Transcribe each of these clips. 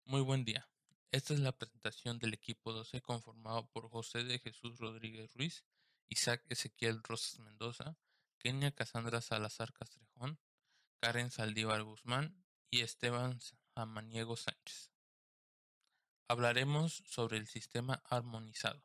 Muy buen día. Esta es la presentación del equipo 12 conformado por José de Jesús Rodríguez Ruiz, Isaac Ezequiel Rosas Mendoza, Kenia Cassandra Salazar Castrejón, Karen Saldívar Guzmán y Esteban Amaniego Sánchez. Hablaremos sobre el sistema armonizado.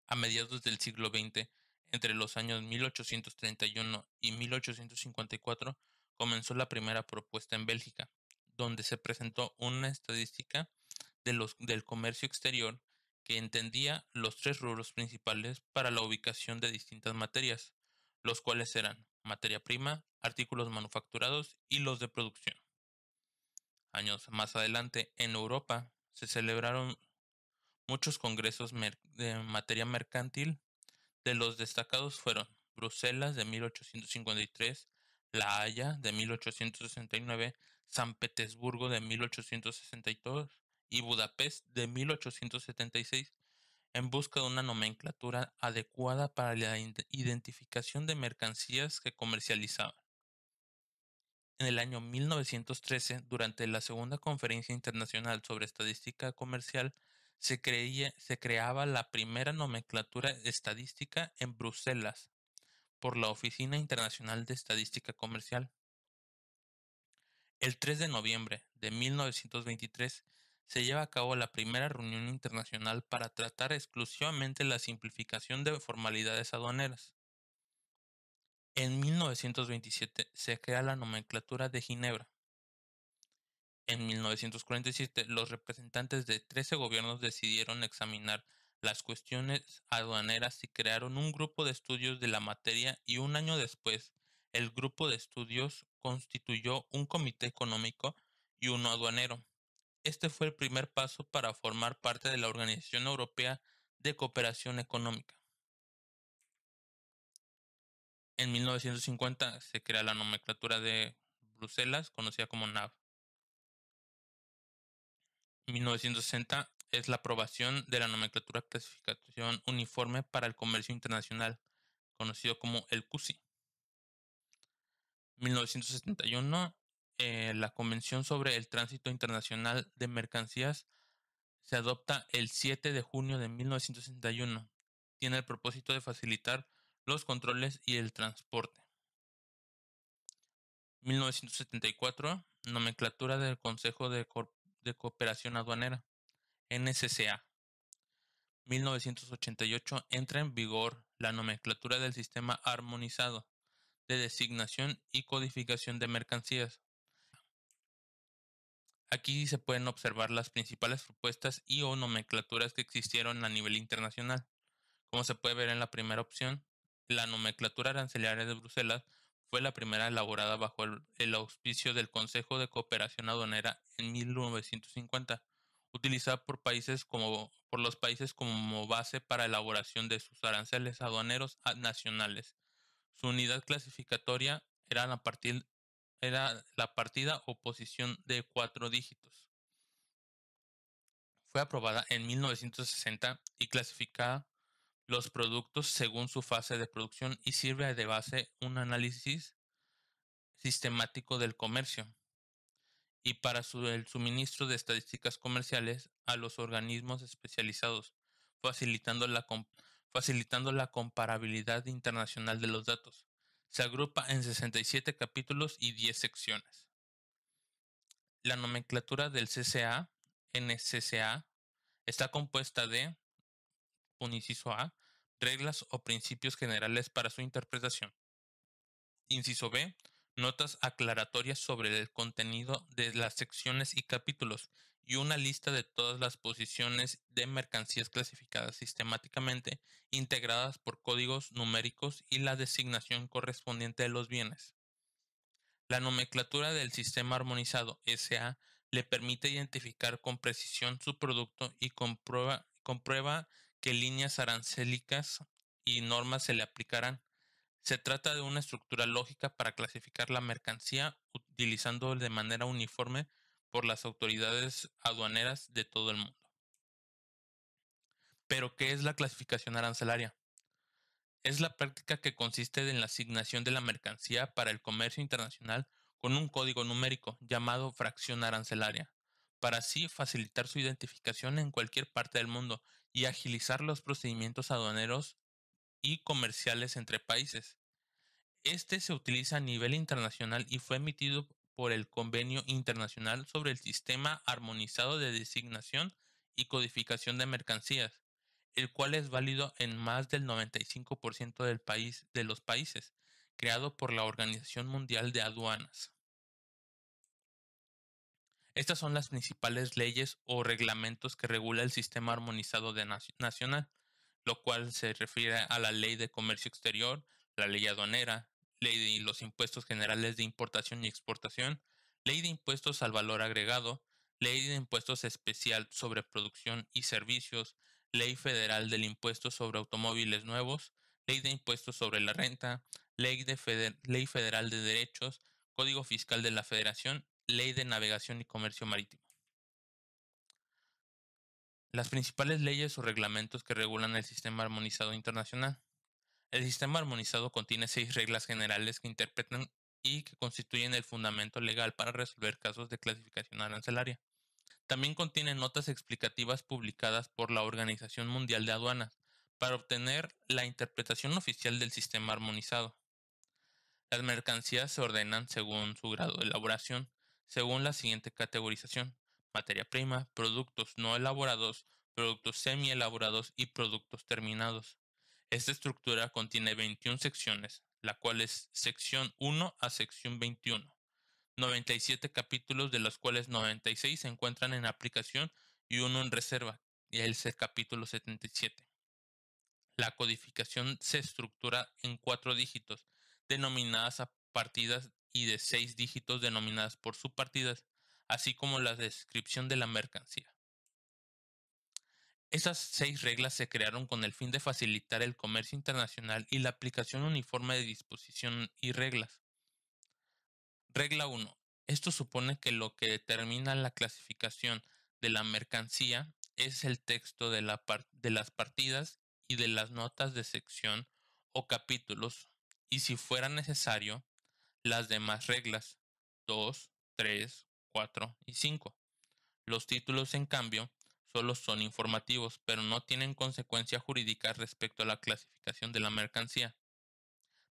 A mediados del siglo XX, entre los años 1831 y 1854, comenzó la primera propuesta en Bélgica, donde se presentó una estadística del comercio exterior que entendía los tres rubros principales para la ubicación de distintas materias, los cuales eran materia prima, artículos manufacturados y los de producción. Años más adelante, en Europa, se celebraron muchos congresos de materia mercantil. De los destacados fueron Bruselas de 1853, La Haya de 1869, San Petersburgo de 1862 y Budapest de 1876, en busca de una nomenclatura adecuada para la identificación de mercancías que comercializaban. En el año 1913, durante la Segunda Conferencia Internacional sobre Estadística Comercial, se creaba la primera nomenclatura estadística en Bruselas por la Oficina Internacional de Estadística Comercial. El 3 de noviembre de 1923 se lleva a cabo la primera reunión internacional para tratar exclusivamente la simplificación de formalidades aduaneras. En 1927 se crea la nomenclatura de Ginebra. En 1947, los representantes de 13 gobiernos decidieron examinar las cuestiones aduaneras y crearon un grupo de estudios de la materia, y un año después, el grupo de estudios constituyó un comité económico y uno aduanero. Este fue el primer paso para formar parte de la Organización Europea de Cooperación Económica. En 1950 se crea la nomenclatura de Bruselas, conocida como NAV. 1960 es la aprobación de la nomenclatura clasificación uniforme para el comercio internacional, conocido como el CUSI. 1971, la Convención sobre el Tránsito Internacional de Mercancías se adopta el 7 de junio de 1961. Tiene el propósito de facilitar los controles y el transporte. 1974, nomenclatura del Consejo de Cooperación Aduanera, NCCA. 1988 entra en vigor la nomenclatura del Sistema Armonizado de Designación y Codificación de Mercancías. Aquí se pueden observar las principales propuestas y o nomenclaturas que existieron a nivel internacional. Como se puede ver en la primera opción, la nomenclatura arancelaria de Bruselas fue la primera elaborada bajo el auspicio del Consejo de Cooperación Aduanera en 1950, utilizada por los países como base para elaboración de sus aranceles aduaneros nacionales. Su unidad clasificatoria era la partida o posición de 4 dígitos. Fue aprobada en 1960 y clasificada los productos según su fase de producción, y sirve de base un análisis sistemático del comercio y para el suministro de estadísticas comerciales a los organismos especializados, facilitando facilitando la comparabilidad internacional de los datos. Se agrupa en 67 capítulos y 10 secciones. La nomenclatura del CCA, NCCA, está compuesta de, inciso A, reglas o principios generales para su interpretación. Inciso B, notas aclaratorias sobre el contenido de las secciones y capítulos, y una lista de todas las posiciones de mercancías clasificadas sistemáticamente, integradas por códigos numéricos y la designación correspondiente de los bienes. La nomenclatura del Sistema Armonizado SA le permite identificar con precisión su producto y comprueba qué líneas arancélicas y normas se le aplicarán. Se trata de una estructura lógica para clasificar la mercancía, utilizando de manera uniforme por las autoridades aduaneras de todo el mundo. ¿Pero qué es la clasificación arancelaria? Es la práctica que consiste en la asignación de la mercancía para el comercio internacional con un código numérico llamado fracción arancelaria, para así facilitar su identificación en cualquier parte del mundo y agilizar los procedimientos aduaneros y comerciales entre países. Este se utiliza a nivel internacional y fue emitido por el Convenio Internacional sobre el Sistema Armonizado de Designación y Codificación de Mercancías, el cual es válido en más del 95% de los países, creado por la Organización Mundial de Aduanas. Estas son las principales leyes o reglamentos que regula el sistema armonizado nacional, lo cual se refiere a la Ley de Comercio Exterior, la Ley Aduanera, Ley de los Impuestos Generales de Importación y Exportación, Ley de Impuestos al Valor Agregado, Ley de Impuestos Especial sobre Producción y Servicios, Ley Federal del Impuesto sobre Automóviles Nuevos, Ley de Impuestos sobre la Renta, Ley Federal de Derechos, Código Fiscal de la Federación, Ley de Navegación y Comercio Marítimo. Las principales leyes o reglamentos que regulan el sistema armonizado internacional. El sistema armonizado contiene 6 reglas generales que interpretan y que constituyen el fundamento legal para resolver casos de clasificación arancelaria. También contiene notas explicativas publicadas por la Organización Mundial de Aduanas para obtener la interpretación oficial del sistema armonizado. Las mercancías se ordenan según su grado de elaboración, según la siguiente categorización: materia prima, productos no elaborados, productos semi-elaborados y productos terminados. Esta estructura contiene 21 secciones, la cual es sección 1 a sección 21, 97 capítulos, de los cuales 96 se encuentran en aplicación y uno en reserva, y es el capítulo 77. La codificación se estructura en 4 dígitos, denominadas a partidas, y de 6 dígitos, denominadas por subpartidas, así como la descripción de la mercancía. Esas 6 reglas se crearon con el fin de facilitar el comercio internacional y la aplicación uniforme de disposición y reglas. Regla 1. Esto supone que lo que determina la clasificación de la mercancía es el texto de las partidas y de las notas de sección o capítulos, y si fuera necesario, las demás reglas 2, 3, 4 y 5. Los títulos, en cambio, solo son informativos, pero no tienen consecuencia jurídica respecto a la clasificación de la mercancía.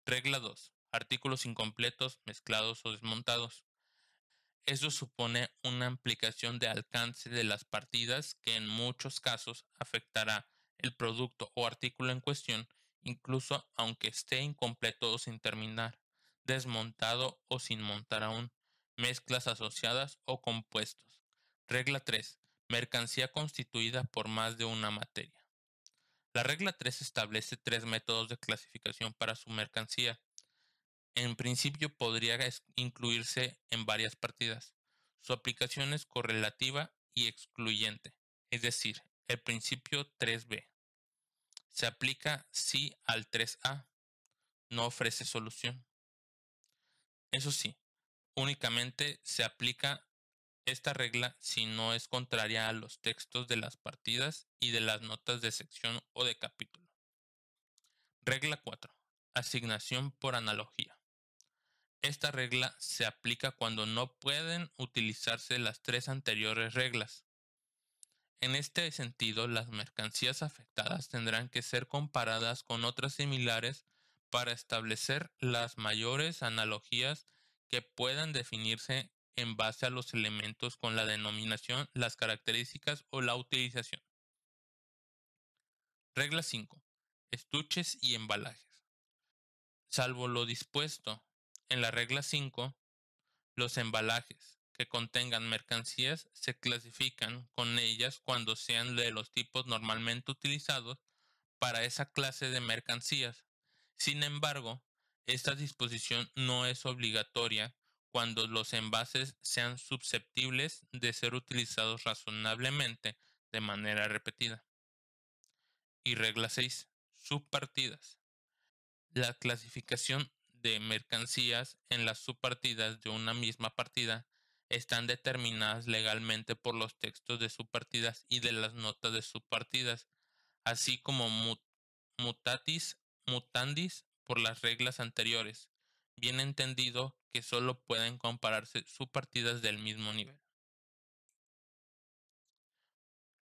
Regla 2. Artículos incompletos, mezclados o desmontados. Esto supone una ampliación de alcance de las partidas que en muchos casos afectará el producto o artículo en cuestión, incluso aunque esté incompleto o sin terminar, desmontado o sin montar aún, mezclas asociadas o compuestos. Regla 3. Mercancía constituida por más de una materia. La regla 3 establece 3 métodos de clasificación para su mercancía. En principio podría incluirse en varias partidas. Su aplicación es correlativa y excluyente, es decir, el principio 3B. Se aplica si al 3A no ofrece solución. Eso sí, únicamente se aplica esta regla si no es contraria a los textos de las partidas y de las notas de sección o de capítulo. Regla 4. Asignación por analogía. Esta regla se aplica cuando no pueden utilizarse las 3 anteriores reglas. En este sentido, las mercancías afectadas tendrán que ser comparadas con otras similares para establecer las mayores analogías que puedan definirse en base a los elementos con la denominación, las características o la utilización. Regla 5. Estuches y embalajes. Salvo lo dispuesto en la regla 5, los embalajes que contengan mercancías se clasifican con ellas cuando sean de los tipos normalmente utilizados para esa clase de mercancías. Sin embargo, esta disposición no es obligatoria cuando los envases sean susceptibles de ser utilizados razonablemente de manera repetida. Y regla 6. Subpartidas. La clasificación de mercancías en las subpartidas de una misma partida están determinadas legalmente por los textos de subpartidas y de las notas de subpartidas, así como mutatis mutandis por las reglas anteriores. bien entendido que solo pueden compararse subpartidas del mismo nivel.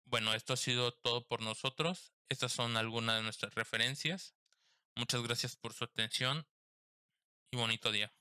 Bueno, esto ha sido todo por nosotros. Estas son algunas de nuestras referencias. Muchas gracias por su atención y bonito día.